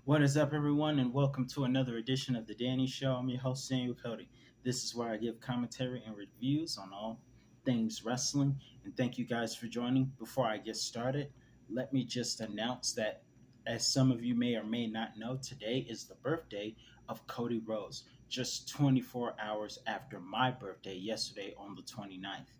What is up, everyone, and welcome to another edition of The Danny Show. I'm your host, Daniel Cody. This is where I give commentary and reviews on all things wrestling, and thank you guys for joining. Before I get started, let me just announce that, as some of you may or may not know, today is the birthday of Cody Rhodes, just 24 hours after my birthday yesterday on the 29th.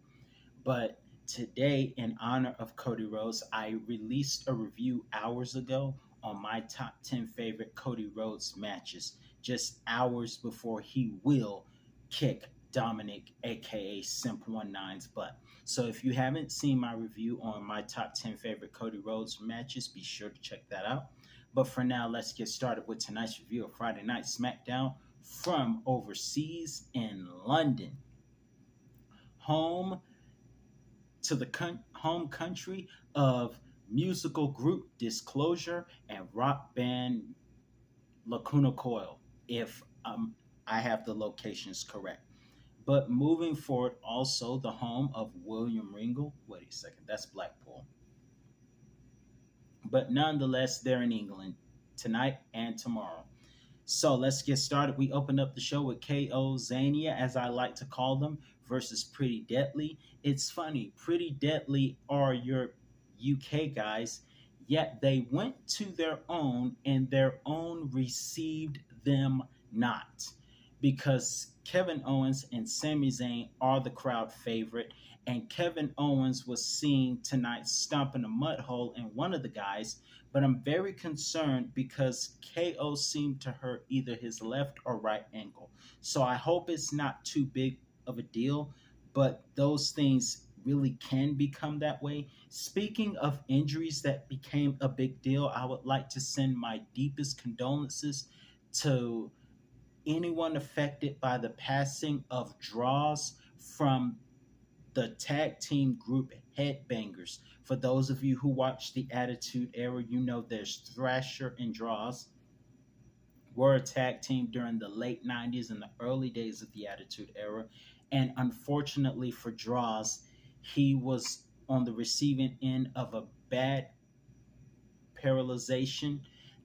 But today, in honor of Cody Rhodes, I released a review hours ago on my top 10 favorite Cody Rhodes matches, just hours before he will kick Dominic, aka Simp 19's butt. So if you haven't seen my review on my top 10 favorite Cody Rhodes matches, be sure to check that out. But for now, let's get started with tonight's review of Friday Night Smackdown from overseas in London, home to the home country of musical group Disclosure and rock band Lacuna Coil, if I have the locations correct. But moving forward, also the home of William Regal. Wait a second, that's Blackpool. But nonetheless, they're in England tonight and tomorrow. So let's get started. We opened up the show with KO Zania, as I like to call them, versus Pretty Deadly. It's funny, Pretty Deadly are your UK guys, yet they went to their own and their own received them not. Because Kevin Owens and Sami Zayn are the crowd favorite, and Kevin Owens was seen tonight stomping a mud hole in one of the guys, but I'm very concerned because KO seemed to hurt either his left or right ankle. So I hope it's not too big of a deal, but those things really can become that way. Speaking of injuries that became a big deal, I would like to send my deepest condolences to anyone affected by the passing of Draws from the tag team group Headbangers. For those of you who watch the Attitude Era, you know there's Thrasher and Draws were a tag team during the late 90s and the early days of the Attitude Era. And unfortunately for Draws, he was on the receiving end of a bad paralyzation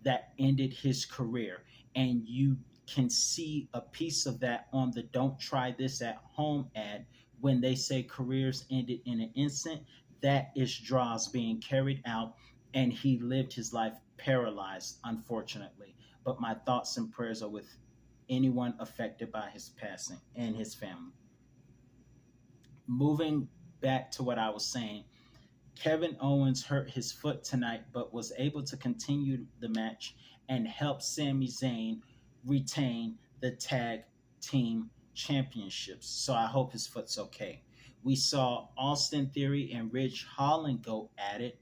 that ended his career. And you can see a piece of that on the Don't Try This at Home ad when they say careers ended in an instant. That is Draws being carried out, and he lived his life paralyzed, unfortunately. But my thoughts and prayers are with anyone affected by his passing and his family. Moving back to what I was saying, Kevin Owens hurt his foot tonight, but was able to continue the match and help Sami Zayn retain the tag team championships. So I hope his foot's okay. We saw Austin Theory and Ridge Holland go at it,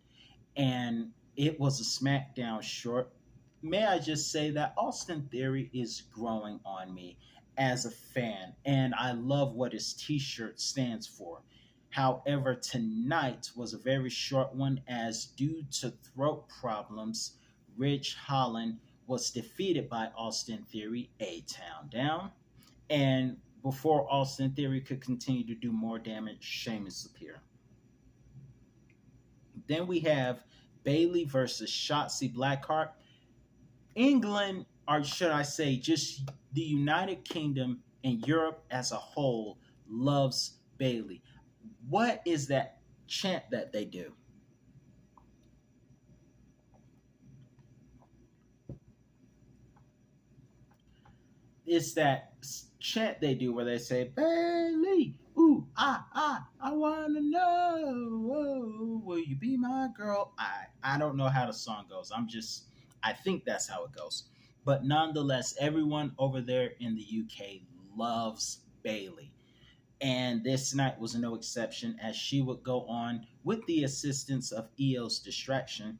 and it was a SmackDown short. May I just say that Austin Theory is growing on me as a fan, and I love what his t-shirt stands for. However, tonight was a very short one, as due to throat problems, Ridge Holland was defeated by Austin Theory, A-Town Down, and before Austin Theory could continue to do more damage, Sheamus appeared. Then we have Bayley versus Shotzi Blackheart. England, or should I say just the United Kingdom and Europe as a whole, loves Bayley. What is that chant that they do? It's that chant they do where they say, Bayley, ooh, I want to know, will you be my girl? I don't know how the song goes. I think that's how it goes. But nonetheless, everyone over there in the UK loves Bayley. And this night was no exception, as she would go on with the assistance of EO's distraction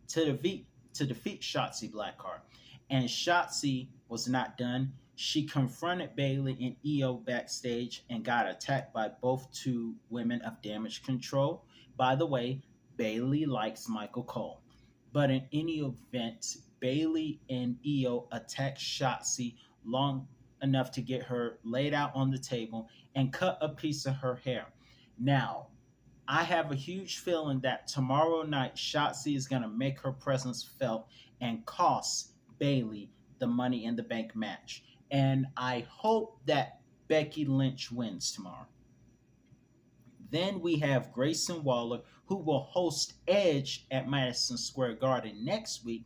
to defeat Shotzi Blackheart. And Shotzi was not done. She confronted Bayley and EO backstage and got attacked by both two women of Damage Control. By the way, Bayley likes Michael Cole. But in any event, Bayley and EO attacked Shotzi long enough to get her laid out on the table and cut a piece of her hair. Now, I have a huge feeling that tomorrow night Shotzi is going to make her presence felt and cost Bayley the Money in the Bank match. And I hope that Becky Lynch wins tomorrow. Then we have Grayson Waller, who will host Edge at Madison Square Garden next week.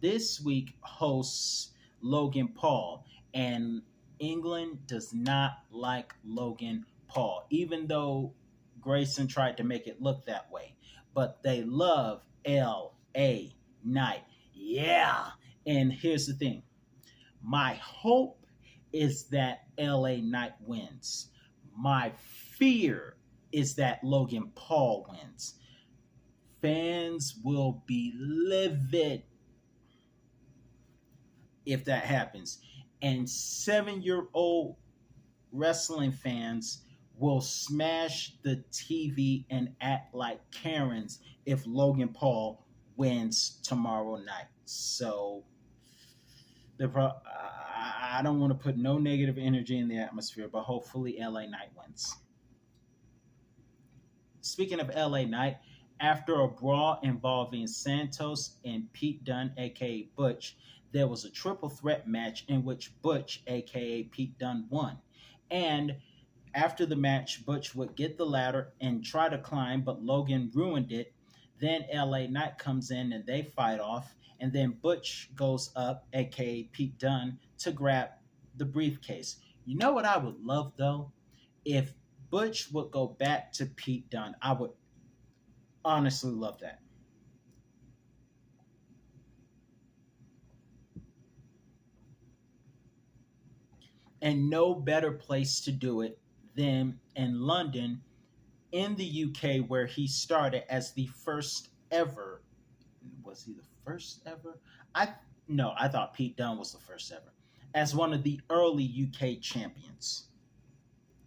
This week hosts Logan Paul, and England does not like Logan Paul, even though Grayson tried to make it look that way. But they love L.A. Knight. Yeah. And here's the thing, my hope is that L.A. Knight wins. My fear is that Logan Paul wins. Fans will be livid if that happens. And 7-year-old wrestling fans will smash the TV and act like Karens if Logan Paul wins tomorrow night. So I don't want to put no negative energy in the atmosphere, but hopefully LA Knight wins. Speaking of LA Knight, after a brawl involving Santos and Pete Dunne, aka Butch, there was a triple threat match in which Butch, aka Pete Dunne, won. And after the match, Butch would get the ladder and try to climb, but Logan ruined it. Then LA Knight comes in and they fight off. And then Butch goes up, aka Pete Dunne, to grab the briefcase. You know what I would love though? If Butch would go back to Pete Dunne, I would honestly love that. And no better place to do it than in London, in the UK, where he started as the first ever. Was he the first ever? I No, I thought Pete Dunne was the first ever, as one of the early UK champions.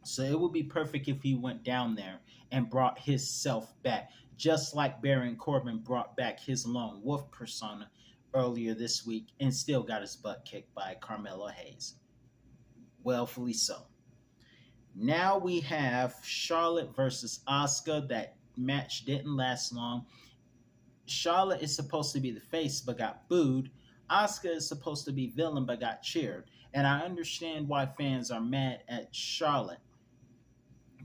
So it would be perfect if he went down there and brought his self back, just like Baron Corbin brought back his lone wolf persona earlier this week and still got his butt kicked by Carmelo Hayes. Wellfully so. Now we have Charlotte versus Asuka. That match didn't last long. Charlotte is supposed to be the face but got booed. Asuka is supposed to be villain but got cheered. And I understand why fans are mad at Charlotte,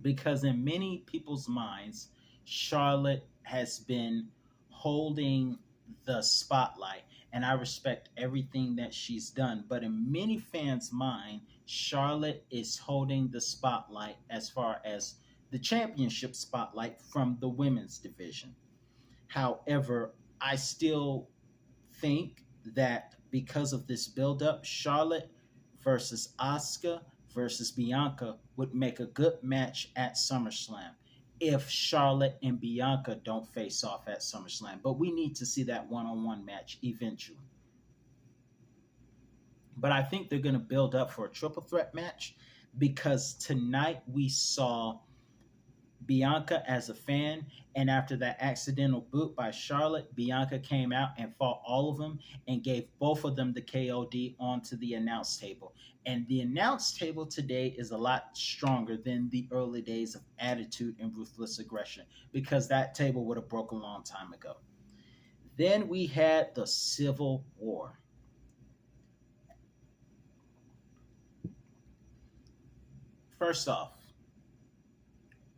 because in many people's minds, Charlotte has been holding the spotlight, and I respect everything that she's done. But in many fans' mind, Charlotte is holding the spotlight as far as the championship spotlight from the women's division. However, I still think that because of this buildup, Charlotte versus Asuka versus Bianca would make a good match at SummerSlam if Charlotte and Bianca don't face off at SummerSlam. But we need to see that one-on-one match eventually. But I think they're going to build up for a triple threat match, because tonight we saw Bianca as a fan, and after that accidental boot by Charlotte, Bianca came out and fought all of them and gave both of them the KOD onto the announce table. And the announce table today is a lot stronger than the early days of Attitude and Ruthless Aggression, because that table would have broke a long time ago. Then we had the Civil War. First off,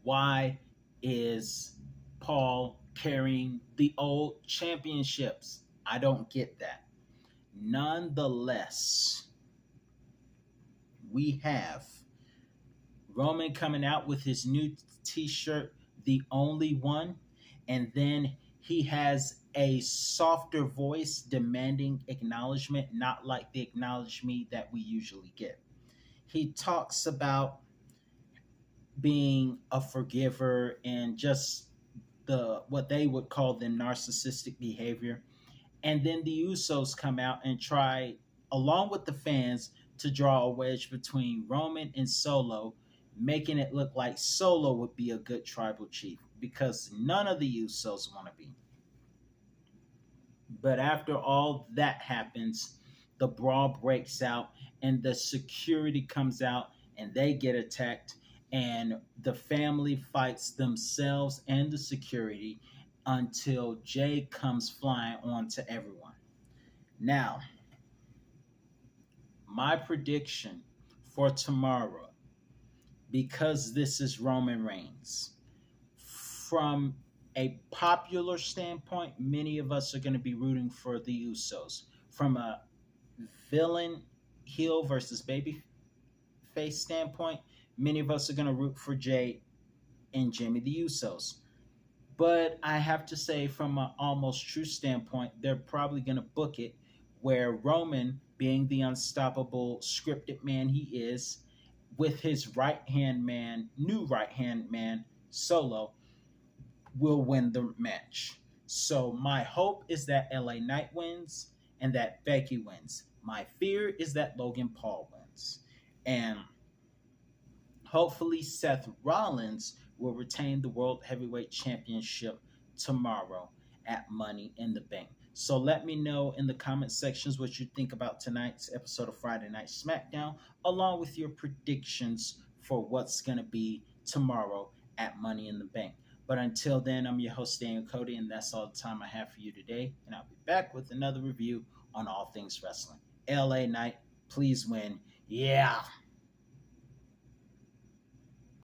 why is Paul carrying the old championships? I don't get that. Nonetheless, we have Roman coming out with his new t-shirt, The Only One, and then he has a softer voice demanding acknowledgement, not like the acknowledge me that we usually get. He talks about being a forgiver and just the what they would call the narcissistic behavior. And then the Usos come out and try, along with the fans, to draw a wedge between Roman and Solo, making it look like Solo would be a good tribal chief, because none of the Usos want to be. But after all that happens, the brawl breaks out and the security comes out and they get attacked. and the family fights themselves and the security until Jay comes flying onto everyone. Now, my prediction for tomorrow, because this is Roman Reigns, from a popular standpoint, many of us are going to be rooting for the Usos. From a villain heel versus baby face standpoint, many of us are going to root for Jay and Jimmy the Usos. But I have to say, from an almost true standpoint, they're probably going to book it where Roman, being the unstoppable scripted man he is, with his right hand man, new right hand man, Solo, will win the match. So my hope is that LA Knight wins and that Becky wins. My fear is that Logan Paul wins. And hopefully Seth Rollins will retain the World Heavyweight Championship tomorrow at Money in the Bank. So let me know in the comment sections what you think about tonight's episode of Friday Night Smackdown, along with your predictions for what's going to be tomorrow at Money in the Bank. But until then, I'm your host, Daniel Cody, and that's all the time I have for you today. And I'll be back with another review on all things wrestling. LA Knight, please win. Yeah.